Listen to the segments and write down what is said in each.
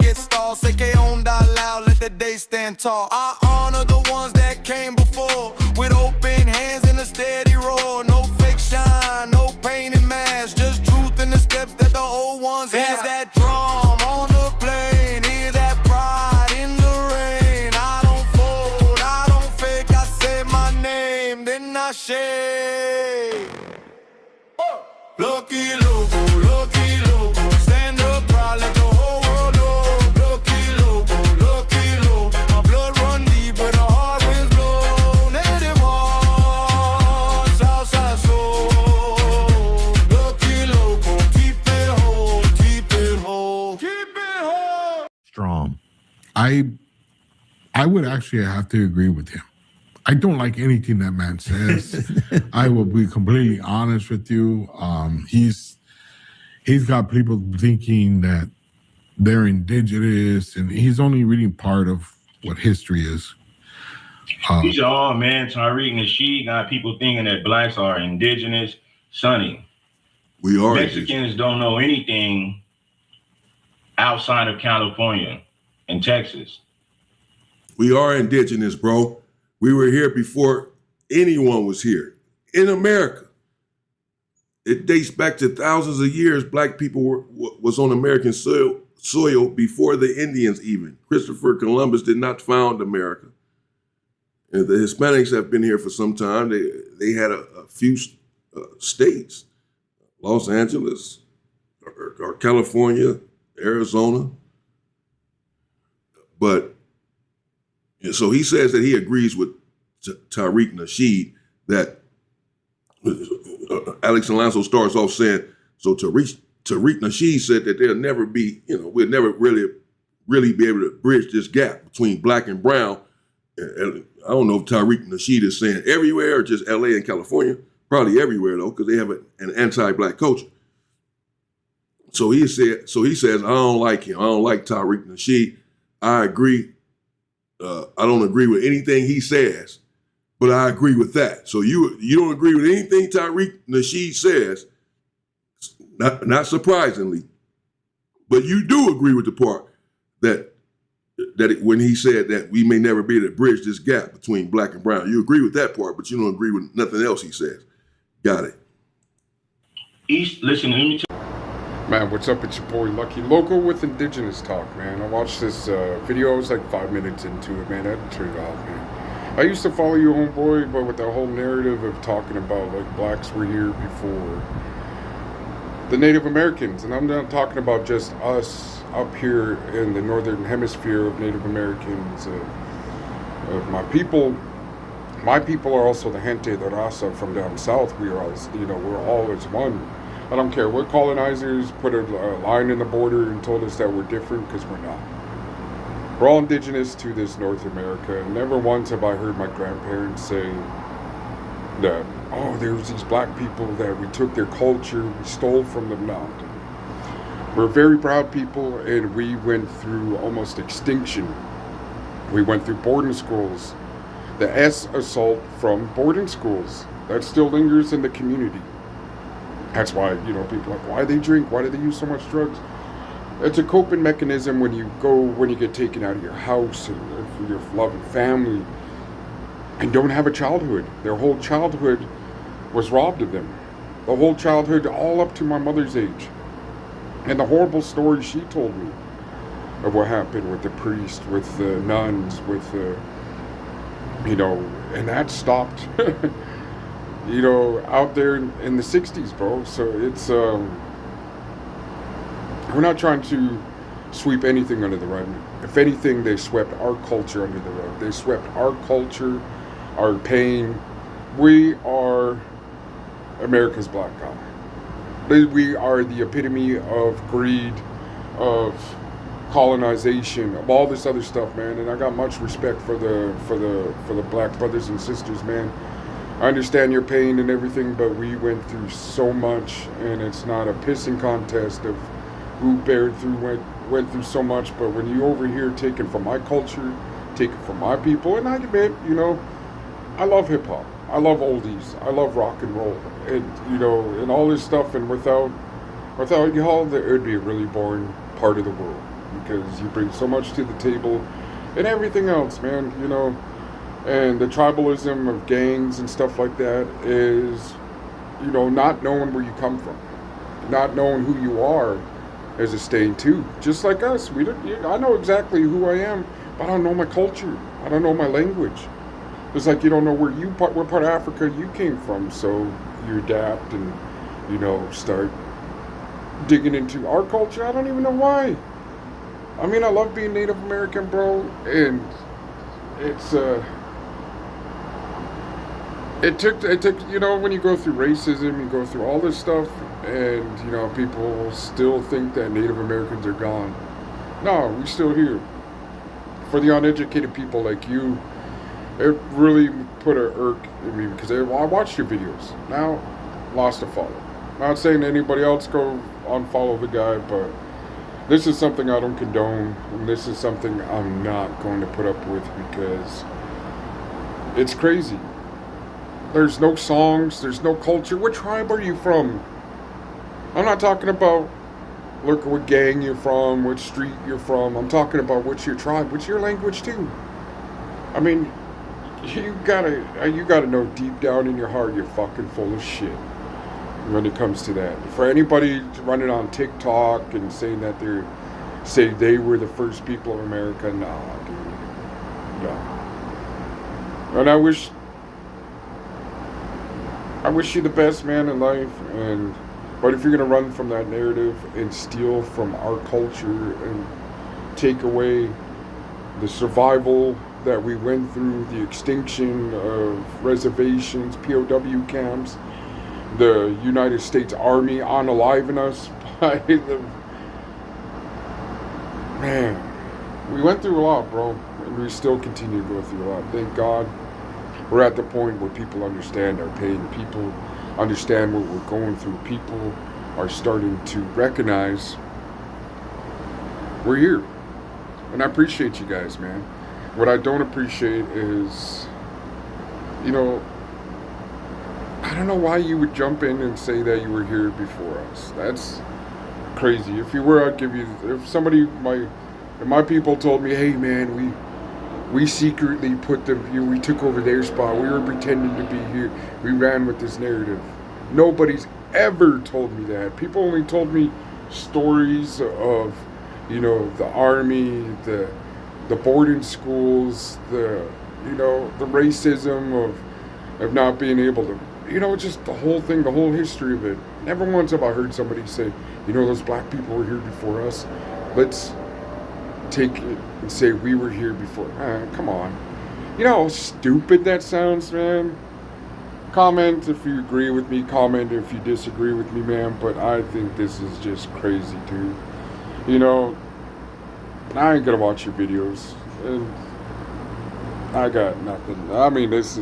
get stalled. Say K on die loud, let the day stand tall. I honor the ones that came before, with open hands and a steady roar. No fake shine, no painted mask, just truth in the steps that the old ones had. Here's that drum on the plane, hear that pride in the rain. I don't fold, I don't fake, I say my name, then I shake. Lucky Loco, stand up proud, let the whole world know. Lucky Loco, my blood run deep, but the heart winds blow. Native one, Southside soul. Lucky Loco, keep it whole, keep it whole, keep it whole. Strong. I would actually have to agree with him. I don't like anything that man says. I will be completely honest with you. He's got people thinking that they're indigenous, and he's only reading part of what history is. These are all, man. Tariq Nasheed got people thinking that blacks are indigenous. Sonny, we are. Mexicans don't know anything outside of California and Texas. We are indigenous, bro. We were here before anyone was here in America. It dates back to thousands of years. Black people was on American soil before the Indians even. Christopher Columbus did not found America. And the Hispanics have been here for some time. They had a few states, Los Angeles, or California, Arizona. But so he says that he agrees with Tariq Nasheed that Alex Alonso starts off saying, so Tariq Nasheed said that there'll never be, we'll never really be able to bridge this gap between black and brown. And I don't know if Tariq Nasheed is saying everywhere or just LA and California, probably everywhere though, because they have an anti-black culture. So he says, I don't like him. I don't like Tariq Nasheed. I agree. I don't agree with anything he says, but I agree with that. So you don't agree with anything Tariq Nasheed says, not surprisingly, but you do agree with the part that when he said that we may never be able to bridge this gap between black and brown. You agree with that part, but you don't agree with nothing else he says. Got it. Listen, let me tell Man, what's up? It's your boy Lucky Loco with Indigenous Talk, man. I watched this video. I was like 5 minutes into it, man. I had to turn it off, man. I used to follow you, homeboy, but with the whole narrative of talking about like blacks were here before the Native Americans, and I'm not talking about just us up here in the northern hemisphere of Native Americans, of my people. My people are also the gente de raza from down south. We are all, we're all as one. I don't care what colonizers put a line in the border and told us that we're different, because we're not. We're all indigenous to this North America. And never once have I heard my grandparents say that, oh, there's these black people that we took their culture, we stole from them. No. We're very proud people, and we went through almost extinction. We went through boarding schools. The S assault from boarding schools, that still lingers in the community. That's why, people are like, why they drink? Why do they use so much drugs? It's a coping mechanism when you get taken out of your house and for your loving family and don't have a childhood. Their whole childhood was robbed of them. The whole childhood, all up to my mother's age. And the horrible stories she told me of what happened with the priest, with the nuns, with the, and that stopped. Out there in the 60s, bro. So it's, we're not trying to sweep anything under the rug. If anything, they swept our culture under the rug. They swept our culture, our pain. We are America's black guy. We are the epitome of greed, of colonization, of all this other stuff, man. And I got much respect for the black brothers and sisters, man. I understand your pain and everything, but we went through so much, and it's not a pissing contest of who went through so much. But when you over here taking from my culture, taking from my people, and I admit, I love hip hop, I love oldies, I love rock and roll, and and all this stuff. And without y'all, it would be a really boring part of the world. because you bring so much to the table and everything else, man, you know. And the tribalism of gangs and stuff like that is, you know, not knowing where you come from, not knowing who you are as a state too. Just like us, I know exactly who I am, but I don't know my culture. I don't know my language. It's like you don't know what part of Africa you came from, so you adapt and, you know, start digging into our culture. I don't even know why. I mean, I love being Native American, bro, and it's it took, you know, when you go through racism, you go through all this stuff, and, you know, people still think that Native Americans are gone. No, we're still here. For the uneducated people like you, it really put a irk in me, because I watched your videos. Now, lost a follow. Not saying to anybody else go unfollow the guy, but this is something I don't condone, and this is something I'm not going to put up with, because it's crazy. There's no songs, there's no culture. What tribe are you from? I'm not talking about, look, what gang you're from, what street you're from. I'm talking about what's your tribe, what's your language too. I mean, you gotta know deep down in your heart you're fucking full of shit when it comes to that. For anybody running on TikTok and saying that they were the first people of America, nah, dude, no. And I wish you the best, man, in life. But if you're gonna run from that narrative and steal from our culture and take away the survival that we went through, the extinction of reservations, POW camps, the United States Army unaliving us by the... Man, we went through a lot, bro, and we still continue to go through a lot. Thank God we're at the point where people understand our pain. People understand what we're going through. People are starting to recognize we're here. And I appreciate you guys, man. What I don't appreciate is, you know, I don't know why you would jump in and say that you were here before us. That's crazy. If you were, I'd give you, if my people told me, hey man, we secretly we took over their spot, we were pretending to be here, we ran with this narrative. Nobody's ever told me that. People only told me stories of, you know, the army, the boarding schools, the racism of not being able to, you know, just the whole thing, the whole history of it. Never once have I heard somebody say, you know, those black people were here before us. Let's take it and say we were here before. Come on. You know how stupid that sounds, man? Comment if you agree with me. Comment if you disagree with me, man. But I think this is just crazy, dude. You know, I ain't gonna watch your videos. And I got nothing. I mean, it's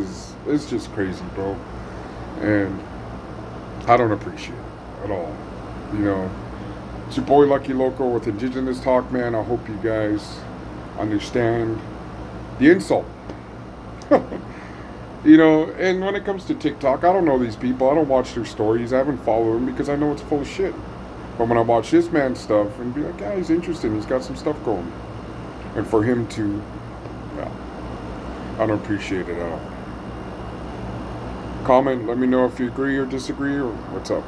just crazy, bro. And I don't appreciate it at all. You know, it's your boy Lucky Loco with Indigenous Talk, man. I hope you guys understand the insult. You know, and when it comes to TikTok, I don't know these people. I don't watch their stories. I haven't followed them because I know it's full of shit. But when I watch this man's stuff and be like, yeah, he's interesting. He's got some stuff going. And for him to, well, I don't appreciate it at all. Comment, let me know if you agree or disagree or what's up.